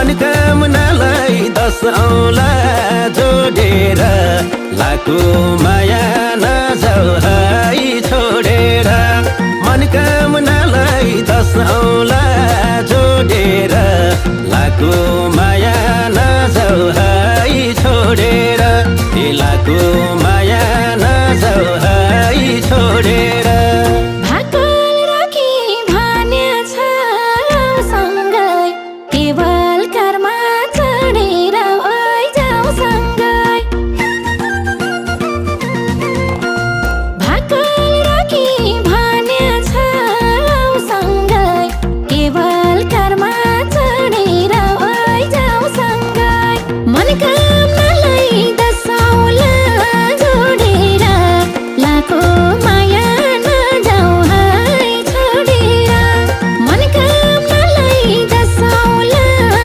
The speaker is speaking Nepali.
मनकामनालाई 10 औँला जोडेर लाखो माया नजाऊ है छोडेर मनकामनालाई 10 औँला जोडेर लाखो